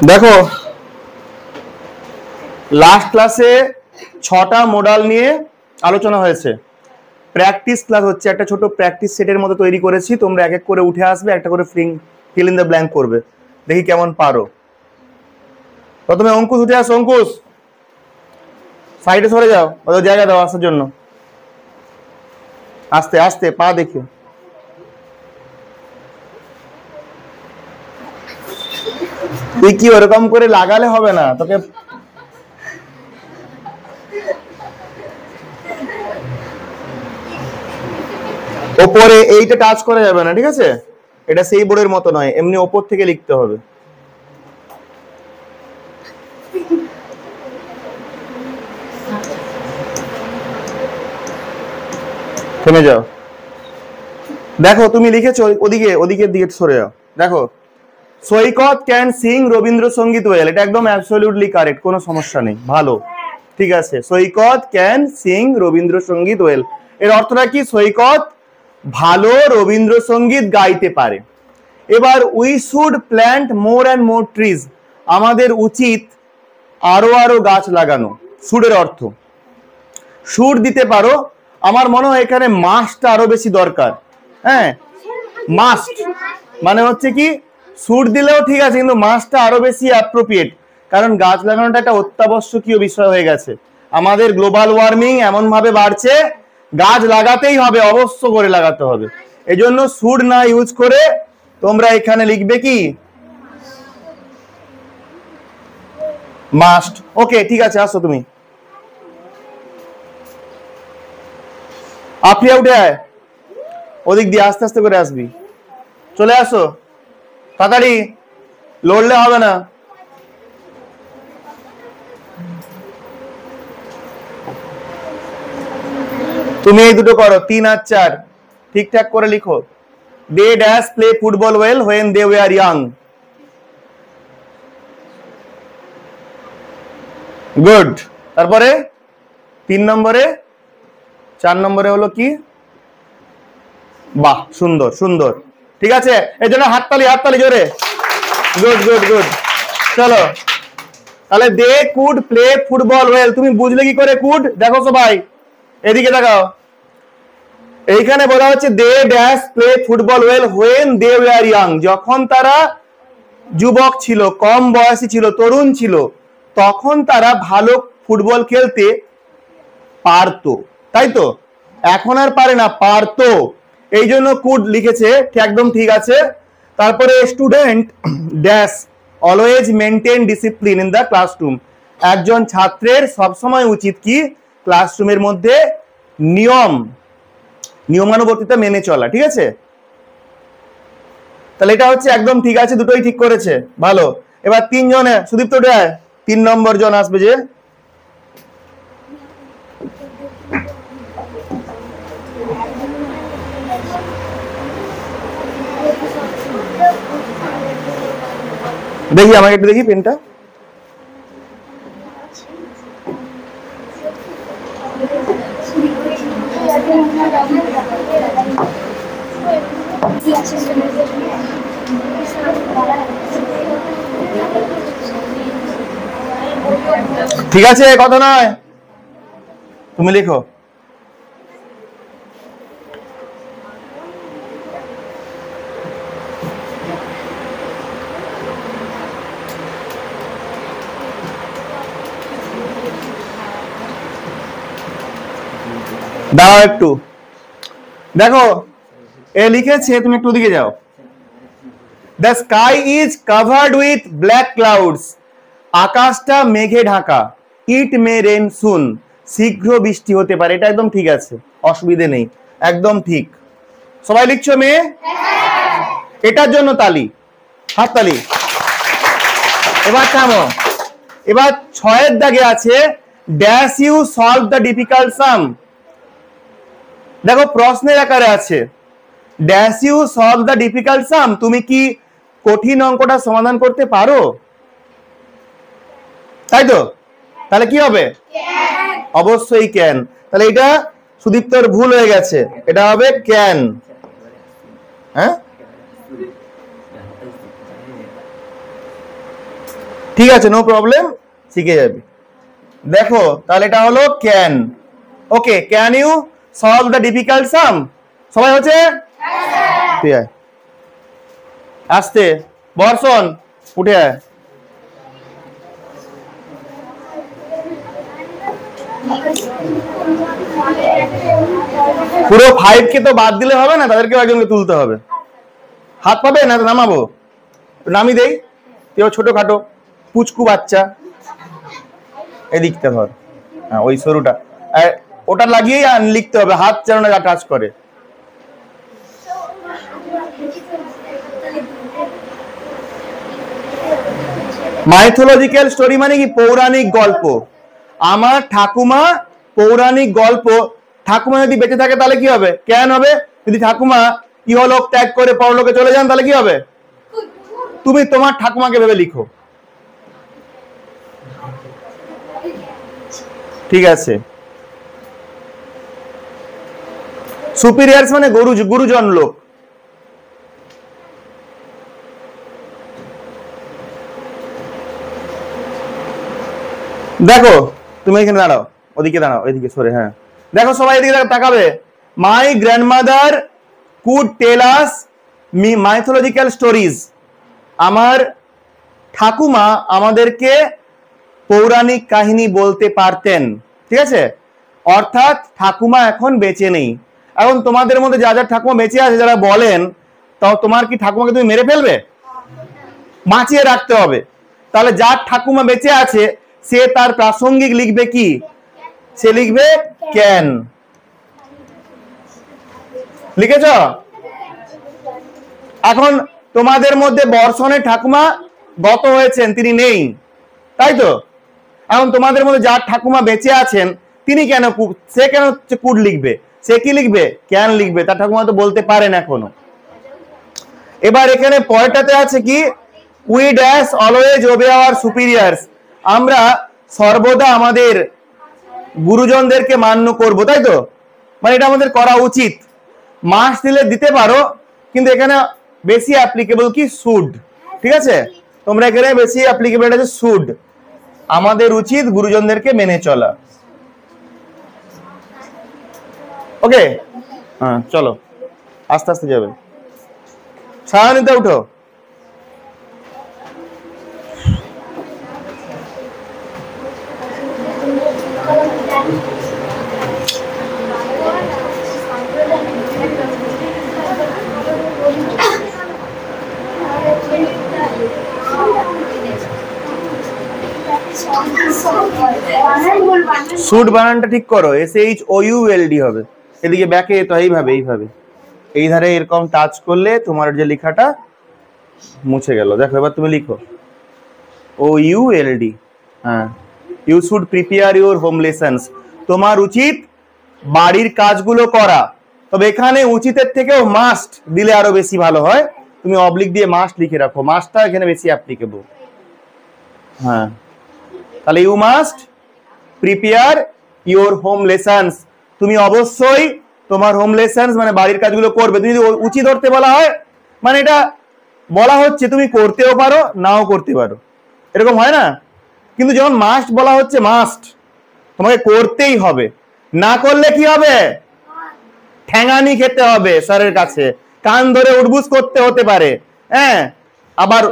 দেখো লাস্ট ক্লাসে 6টা মডেল নিয়ে আলোচনা হয়েছে। প্র্যাকটিস ক্লাস হচ্ছে, একটা ছোট প্র্যাকটিস সেটের মতো তৈরি করেছি। তোমরা এক এক করে উঠে আসবে, একটা করে ফিল ইন দ্য ব্ল্যাঙ্ক করবে, দেখি কেমন পারো। প্রথমে অঙ্কুশ উঠে আসো। অঙ্কুশ সাইডে সরে যাও, ওদের জায়গা দাও আসার জন্য। আস্তে আস্তে পা দেখো। তুই কি ওরকম করে লাগালে হবে না, তোকে ওপরে এইটা টাচ করা যাবে না, ঠিক আছে? এটা সেই বোর্ডের মতো নয়, এমনি ওপর থেকে লিখতে হবে। থেমে যাও। দেখো তুমি লিখেছো, ওদিকের দিকে সরে যাও। দেখো সৈকত ক্যান সিং রবীন্দ্রসঙ্গীত ওয়েল, এটা একদম অ্যাবসলিউটলি কারেক্ট, কোনো সমস্যা নেই, ভালো, ঠিক আছে। সৈকত ক্যান সিং রবীন্দ্রসঙ্গীত ওয়েল, এর অর্থটা কি? সৈকত ভালো রবীন্দ্রসঙ্গীত গাইতে পারে। এবার we should plant more and more trees, আমাদের উচিত আরো আরো গাছ লাগানো। শুডের অর্থ শুড দিতে পারো, আমার মনে হয় এখানে মাস্টটা আরো বেশি দরকার। হ্যাঁ, মাস্ট মানে হচ্ছে কি, শুড দিলেও ঠিক আছে, কিন্তু মাস্টটা আরো বেশি অ্যাপ্রোপ্রিয়েট, কারণ গাছ লাগানোটা একটা অত্যাবশ্যকীয় বিষয় হয়ে গেছে। আমাদের গ্লোবাল ওয়ার্মিং এমন ভাবে বাড়ছে, গাছ লাগাতেই হবে, অবশ্য করে লাগাতে হবে। এজন্য শুড না ইউজ করে তোমরা এখানে লিখবে কি? মাস্ট। ওকে, ঠিক আছে, আসো তুমি। আফরিয়া উঠে আয়, ওদিক দিয়ে আস্তে আস্তে করে আসবি, চলে আসো তাড়াতাড়ি, লড়লে হবে না। তুমি এই দুটো করো, 3 আর 4 ঠিকঠাক করে লিখো। They dash play football well when they were young. Good. তারপরে 3 নম্বরে, 4 নম্বরে হলো কি? বাহ, সুন্দর সুন্দর, ঠিক আছে। এই জন্য হাততালি হাততালি জোরে। Good good good. চলো তাহলে they could play football well, তুমি বুঝলে কি করে কুড? দেখো সবাই এদিকে দেখাও, এইখানে বলা হচ্ছে they dash play football well when they were young, যখন তারা যুবক ছিল, কম বয়সী ছিল, তরুণ ছিল, তখন তারা ভালো ফুটবল খেলতে পারতো, তাই তো? এখন আর পারে না, পারতো, এই জন্য কুড লিখেছে, একদম ঠিক আছে। তারপরে student dash always maintain discipline in the classroom, একজন ছাত্রের সবসময় উচিত কি? ক্লাসরুমের মধ্যে নিয়মানুবর্তিতা মেনে চলা, ঠিক আছে? তাহলে এটা হচ্ছে একদম ঠিক আছে, দুটোই ঠিক করেছে, ভালো। এবার 3 জনে, সুদীপ্ত রায় 3 নম্বর জন আসবে যে। দেখি আমাকে একটু দেখি পেনটা। ঠিক আছে, কথা নয়, তুমি লিখো। দাও একটু, দেখো এ লিখেছে, তুমি একটু দিকে যাও। The sky is covered with black clouds, আকাশটা মেঘে ঢাকা। ইট মে রেন সুন, শীঘ্র বৃষ্টি হতে পারে, এটা একদম ঠিক আছে, অসুবিধে নেই, একদম ঠিক। সবাই লিখছো মেয়ে? এটার জন্য তালি, হাত তালি। এবার থামো, এবার 6 দাগে আছে dash you solve the difficult sum, দেখো প্রশ্নের আকারে আছে dash you solve the difficult sum, তুমি কি কঠিন অঙ্কটা সমাধান করতে পারো? তাই তো? তাহলে কি হবে? অবশ্যই ক্যান। তাহলে এটা সুদীপ্তর ভুল হয়ে গেছে, এটা হবে ক্যান। হ্যাঁ, ঠিক আছে, নো প্রবলেম, শিখে যাবি। দেখো তাহলে এটা হলো can. Okay, can you solve the difficult sum? সবাই হচ্ছে? ঠিক আছে, আসতে বর্ষণ উঠে আয়। পুরো 5 কে তো বাদ দিলে হবে না, তাদেরকে একজনকে তুলতে হবে। হাত পাবে না? নামাবো, নামি দেই। কেউ ছোটখাটো পুচকু বাচ্চা, এদিকটা ধর, হ্যাঁ ওই সরুটা, ওটা লাগিয়েই লিখতে হবে, হাত যেন না টাচ করে। মাইথোলজিক্যাল স্টোরি মানে কি? পৌরাণিক গল্প। আমার ঠাকুমা পৌরাণিক গল্প। ঠাকুমা যদি বেঁচে থাকে তাহলে কি হবে? ক্যান হবে। যদি ঠাকুমা ইহলোক ত্যাগ করে পরলোকে চলে যান তাহলে কি হবে? তুমি তোমার ঠাকুমাকে ভেবে লিখো। ঠিক আছে। সুপিরিয়ার্স মানে গুরুজন লোক। দেখো তুমি এখানে দাঁড়াও, ওদিকে দাঁড়াও, এদিকে সরে, হ্যাঁ দেখো সবাই এদিকে তাকাবে। My grandmother could tell us mythological stories. আমার ঠাকুমা আমাদেরকে পৌরাণিক কাহিনী বলতে পারতেন। ঠিক আছে, অর্থাৎ ঠাকুমা এখন বেঁচে নেই। এখন তোমাদের মধ্যে যারা ঠাকুমা বেঁচে আছে যারা বলেন, তাও তোমার কি ঠাকুমাকে তুমি মেরে ফেলবে? বাঁচিয়ে রাখতে হবে। তাহলে যার ঠাকুমা বেঁচে আছে সে তার প্রাসঙ্গিক লিখবে কি? সে লিখবে ক্যান। লিখেছ? এখন তোমাদের মধ্যে বর্ষণের ঠাকুমা গত হয়েছেন, তিনি নেই, তাই তো? এখন তোমাদের মধ্যে যার ঠাকুমা বেঁচে আছেন তিনি কেন সে কেন কুড লিখবে? সে কি লিখবে? ক্যান লিখবে। তার ঠাকুমা তো বলতে পারেন এখনো। এবার এখানে পরেরটাতে আছে কি? We dash always ওবে hour সুপিরিয়ার্স। আমরা সর্বদা আমাদের গুরুজনদেরকে মান্য করব, তাই তো? মানে এটা আমাদের করা উচিত। মাস দিলে দিতে পারো, কিন্তু এখানে বেশি অ্যাপ্লিকেবল কি? শুড। ঠিক আছে, তোমরা এখানে বেশি অ্যাপ্লিকেবল এটা হচ্ছে শুড। আমাদের উচিত গুরুজনদেরকে মেনে চলা। ওকে, হ্যাঁ চলো আস্তে আস্তে যাবে। সায়নিতে উঠো। শুড বানানটা ঠিক করো, SHOULD হবে। এদিকে ব্যাকে তো এইভাবে এইভাবে এই ধারে এরকম টাচ করলে তোমার যে লেখাটা মুছে গেল। দেখো এবার তুমি লিখো OULD। হ্যাঁ, you should prepare your home lessons. তোমার উচিত বাড়ির কাজগুলো করা। তবে এখানে উচিতের থেকেও মাস্ট দিলে আরো বেশি ভালো হয়। তুমি অবলিক দিয়ে মাস্ট লিখে রাখো, মাস্টটা এখানে বেশি অ্যাপ্লিকেবল। হ্যাঁ, তাহলে you must prepare your home lessons. তুমি অবশ্যই তোমার হোম লেসন্স মানে বাড়ির কাজগুলো করবে। তুমি যদি উচিত ধরতে বলা হয় মানে এটা বলা হচ্ছে তুমি করতেও পারো নাও করতে পারো, এরকম হয় না? কিন্তু যখন মাস্ট বলা হচ্ছে মাস্ট, তোমাকে করতেই হবে। না করলে কি হবে? ঠ্যাঙানি খেতে হবে স্যারের কাছে, কান ধরে উঠবুস করতে হতে পারে, হ্যাঁ, আবার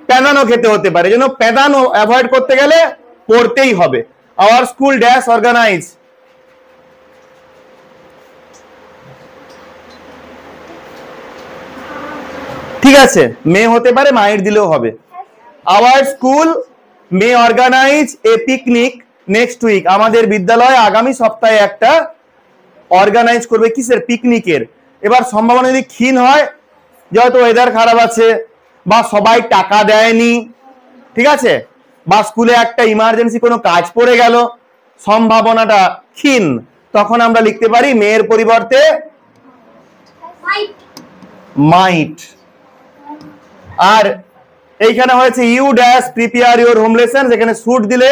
প্যাদানো খেতে হতে পারে। যেন প্যাদানো অ্যাভয়েড করতে গেলে করতেই হবে। Our school dash organise. ঠিক আছে, মে হতে পারে, মায়ের দিলেও হবে। Our school may organise a picnic next week. আমাদের বিদ্যালয় আগামী সপ্তাহে একটা অর্গানাইজ করবে কিসের? পিকনিকের। এবার সম্ভাবনা যদি ক্ষীণ হয়, যেহেতু ওয়েদার খারাপ আছে বা সবাই টাকা দেয়নি, ঠিক আছে, বা স্কুলে একটা ইমার্জেন্সি কোনো কাজ পড়ে গেল, সম্ভাবনাটা ক্ষীণ, তখন আমরা লিখতে পারি মেয়ের পরিবর্তে মাইট। আর এইখানে হয়েছে you dash prepare your home lessons. এখানে শুড দিলে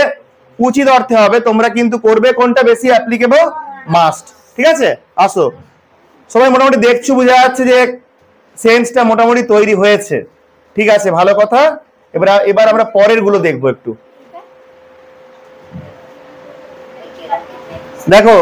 উচিত অর্থে হবে, তোমরা কিন্তু করবে কোনটা বেশি অ্যাপ্লিকেবল? মাস্ট। ঠিক আছে, আসো সবাই মোটামুটি দেখছো, বোঝা যাচ্ছে যে সেন্সটা মোটামুটি তৈরি হয়েছে। ঠিক আছে, ভালো কথা। এবার এবার আমরা পরের গুলো দেখবো একটু। দেখো